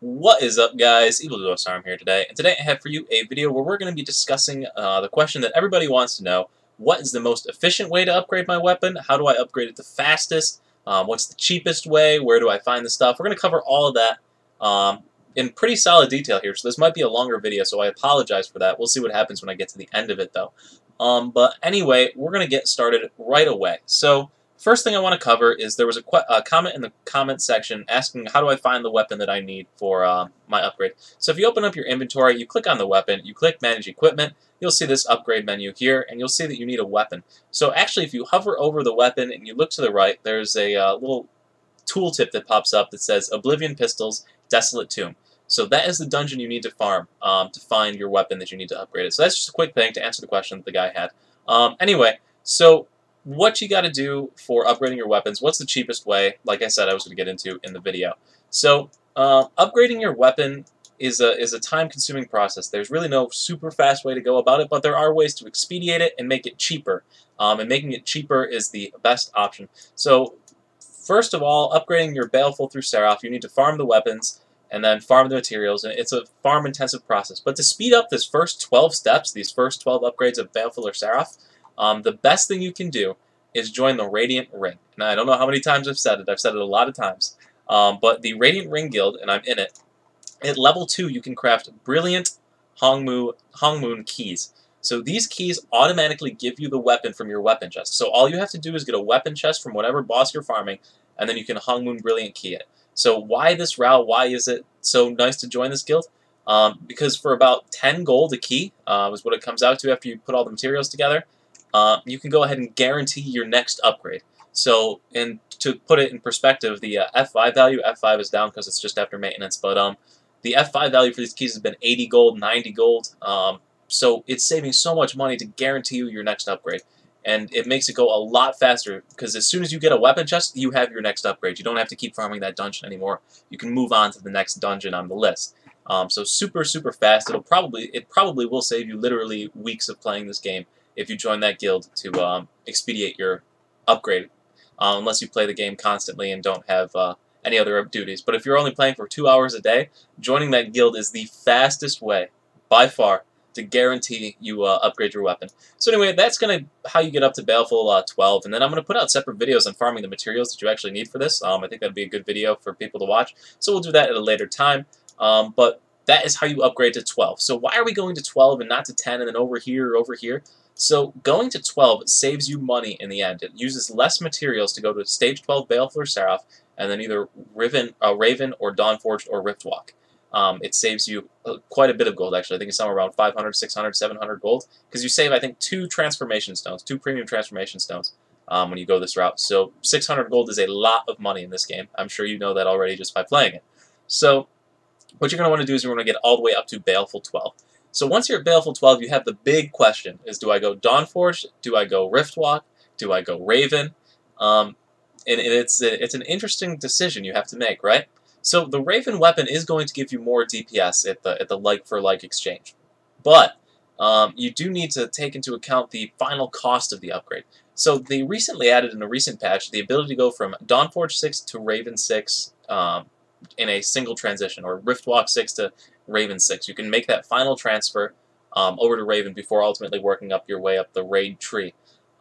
What is up, guys? Evil Ghost Arm here today, and today I have for you a video where we're going to be discussing the question that everybody wants to know: what is the most efficient way to upgrade my weapon? How do I upgrade it the fastest? What's the cheapest way? Where do I find the stuff? We're going to cover all of that in pretty solid detail here, so this might be a longer video, so I apologize for that. We'll see what happens when I get to the end of it, though. But anyway, we're going to get started right away. So, first thing I want to cover is there was a comment in the comment section asking how do I find the weapon that I need for my upgrade. So if you open up your inventory, you click on the weapon, you click Manage Equipment, you'll see this upgrade menu here, and you'll see that you need a weapon. So actually, if you hover over the weapon and you look to the right, there's a little tooltip that pops up that says Oblivion Pistols, Desolate Tomb. So that is the dungeon you need to farm to find your weapon that you need to upgrade it. So that's just a quick thing to answer the question that the guy had. Anyway, so what you got to do for upgrading your weapons, what's the cheapest way, like I said I was going to get into in the video. So upgrading your weapon is a time-consuming process. There's really no super fast way to go about it, but there are ways to expedite it and make it cheaper. And making it cheaper is the best option. So first of all, upgrading your Baleful through Seraph, you need to farm the weapons and then farm the materials, and it's a farm-intensive process. But to speed up this first 12 steps, these first 12 upgrades of Baleful or Seraph, the best thing you can do is join the Radiant Ring. Now, I don't know how many times I've said it. I've said it a lot of times. But the Radiant Ring Guild, and I'm in it, at level 2 you can craft Brilliant Hongmoon keys. So these keys automatically give you the weapon from your weapon chest. So all you have to do is get a weapon chest from whatever boss you're farming, and then you can Hongmoon Brilliant key it. So why this route? Why is it so nice to join this guild? Because for about 10 gold a key is what it comes out to after you put all the materials together. You can go ahead and guarantee your next upgrade. So, and to put it in perspective, the F5 value, F5 is down because it's just after maintenance, but the F5 value for these keys has been 80 gold, 90 gold, so it's saving so much money to guarantee you your next upgrade. And it makes it go a lot faster, because as soon as you get a weapon chest, you have your next upgrade. You don't have to keep farming that dungeon anymore. You can move on to the next dungeon on the list. So super, super fast. It probably will save you literally weeks of playing this game if you join that guild to expedite your upgrade, unless you play the game constantly and don't have any other duties. But if you're only playing for 2 hours a day, joining that guild is the fastest way, by far, to guarantee you upgrade your weapon. So anyway, that's how you get up to Baleful 12, and then I'm going to put out separate videos on farming the materials that you actually need for this. I think that'd be a good video for people to watch, so we'll do that at a later time. But that is how you upgrade to 12. So why are we going to 12 and not to 10 and then over here or over here? So going to 12 saves you money in the end. It uses less materials to go to Stage 12 Baleful or Seraph, and then either Raven or Dawnforged or Riftwalk. It saves you quite a bit of gold, actually. I think it's somewhere around 500, 600, 700 gold, because you save, I think, 2 transformation stones, 2 premium transformation stones when you go this route. So 600 gold is a lot of money in this game. I'm sure you know that already just by playing it. So what you're going to want to do is you're going to get all the way up to Baleful 12. So once you're at Baleful 12, you have the big question, is do I go Dawnforged, do I go Riftwalk, do I go Raven? And it's an interesting decision you have to make, right? So the Raven weapon is going to give you more DPS at the like-for-like exchange. But you do need to take into account the final cost of the upgrade. So they recently added in a recent patch the ability to go from Dawnforge 6 to Raven 6 in a single transition, or Riftwalk 6 to Raven 6. You can make that final transfer over to Raven before ultimately working up your way up the raid tree.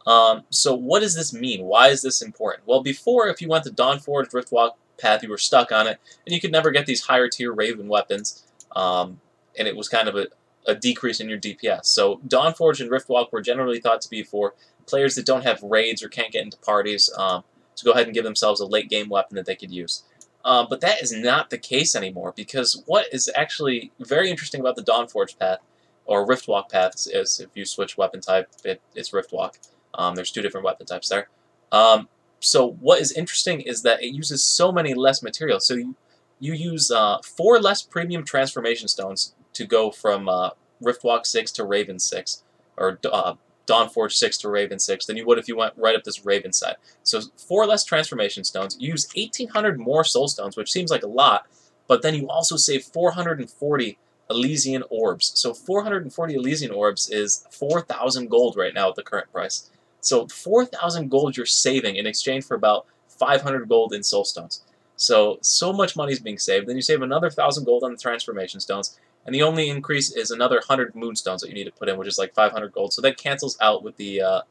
So what does this mean? Why is this important? Well, before, if you went the Dawnforged Riftwalk path, you were stuck on it, and you could never get these higher tier Raven weapons, and it was kind of a decrease in your DPS. So Dawnforged and Riftwalk were generally thought to be for players that don't have raids or can't get into parties to go ahead and give themselves a late game weapon that they could use. But that is not the case anymore, because what is actually very interesting about the Dawnforged path, or Riftwalk paths, is if you switch weapon type, it's Riftwalk. There's 2 different weapon types there. So what is interesting is that it uses so many less materials. So you use 4 less premium transformation stones to go from Riftwalk 6 to Raven 6, or Dawnforge 6 to Raven 6 than you would if you went right up this Raven side. So 4 less transformation stones. You use 1,800 more soul stones, which seems like a lot, but then you also save 440 Elysian orbs. So 440 Elysian orbs is 4,000 gold right now at the current price. So 4,000 gold you're saving in exchange for about 500 gold in soul stones. So much money is being saved. Then you save another 1,000 gold on the transformation stones, and the only increase is another 100 moonstones that you need to put in, which is like 500 gold. So that cancels out with the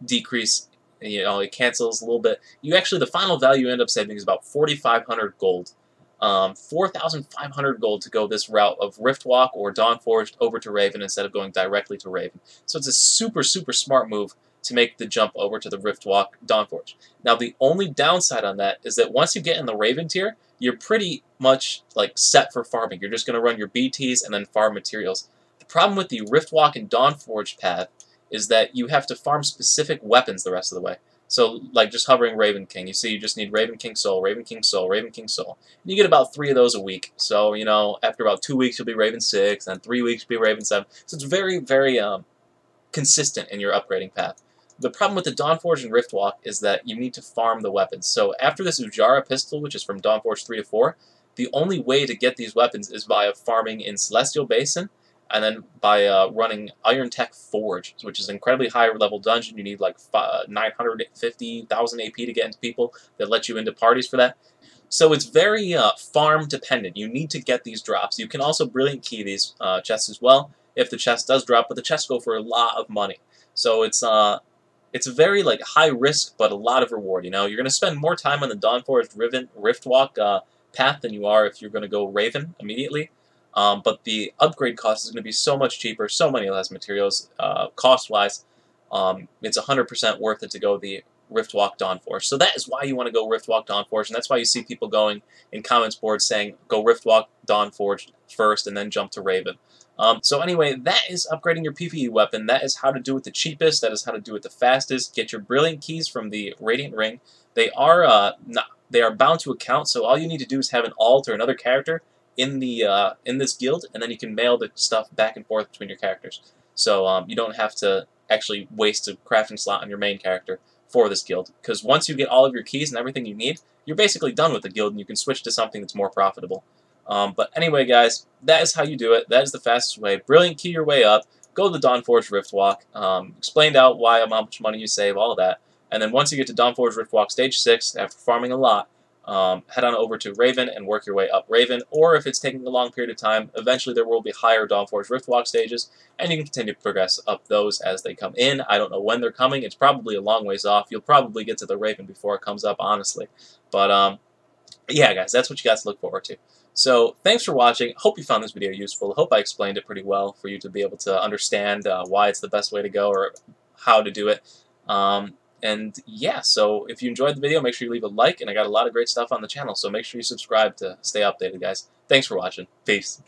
decrease. You know, it cancels a little bit. You actually, the final value you end up saving is about 4,500 gold. 4,500 gold to go this route of Riftwalk or Dawnforged over to Raven instead of going directly to Raven. So it's a super smart move to make the jump over to the Riftwalk Dawnforged. Now the only downside on that is that once you get in the Raven tier, you're pretty much like set for farming. You're just going to run your BTs and then farm materials. The problem with the Riftwalk and Dawnforged path is that you have to farm specific weapons the rest of the way. So, like just hovering Raven King, you see you just need Raven King Soul, Raven King Soul, Raven King Soul. And you get about 3 of those a week. So, you know, after about 2 weeks you'll be Raven 6, then 3 weeks you'll be Raven 7. So it's very consistent in your upgrading path. The problem with the Dawnforge and Riftwalk is that you need to farm the weapons. So after this Ujara pistol, which is from Dawnforge 3 to 4, the only way to get these weapons is via farming in Celestial Basin, and then by running Iron Tech Forge, which is an incredibly high level dungeon. You need like 950,000 AP to get into people that let you into parties for that. So it's very farm dependent. You need to get these drops. You can also Brilliant Key these chests as well if the chest does drop, but the chests go for a lot of money. So it's a very like high risk but a lot of reward. You know, you're going to spend more time on the Dawnforged Riftwalk path than you are if you're going to go Raven immediately. But the upgrade cost is going to be so much cheaper, so many less materials, cost-wise. It's 100% worth it to go the Riftwalk Dawnforge. So that is why you want to go Riftwalk Dawnforge, and that's why you see people going in comments boards saying, go Riftwalk Dawnforge first and then jump to Raven. So anyway, that is upgrading your PvE weapon. That is how to do it the cheapest. That is how to do it the fastest. Get your Brilliant Keys from the Radiant Ring. They are bound to account, so all you need to do is have an alt or another character in this guild, and then you can mail the stuff back and forth between your characters. So you don't have to actually waste a crafting slot on your main character for this guild, because once you get all of your keys and everything you need, you're basically done with the guild, and you can switch to something that's more profitable. But anyway, guys, that is how you do it. That is the fastest way. Brilliant Key your way up. Go to the Dawnforge Riftwalk. Explained out why, how much money you save, all of that. And then once you get to Dawnforge Riftwalk Stage 6, after farming a lot, head on over to Raven and work your way up Raven, or if it's taking a long period of time, eventually there will be higher Dawnforge Riftwalk stages, and you can continue to progress up those as they come in. I don't know when they're coming. It's probably a long ways off. You'll probably get to the Raven before it comes up, honestly. But yeah, guys, that's what you got to look forward to. So thanks for watching. Hope you found this video useful. Hope I explained it pretty well for you to be able to understand why it's the best way to go or how to do it. And yeah, so if you enjoyed the video, make sure you leave a like, and I got a lot of great stuff on the channel, so make sure you subscribe to stay updated, guys. Thanks for watching. Peace.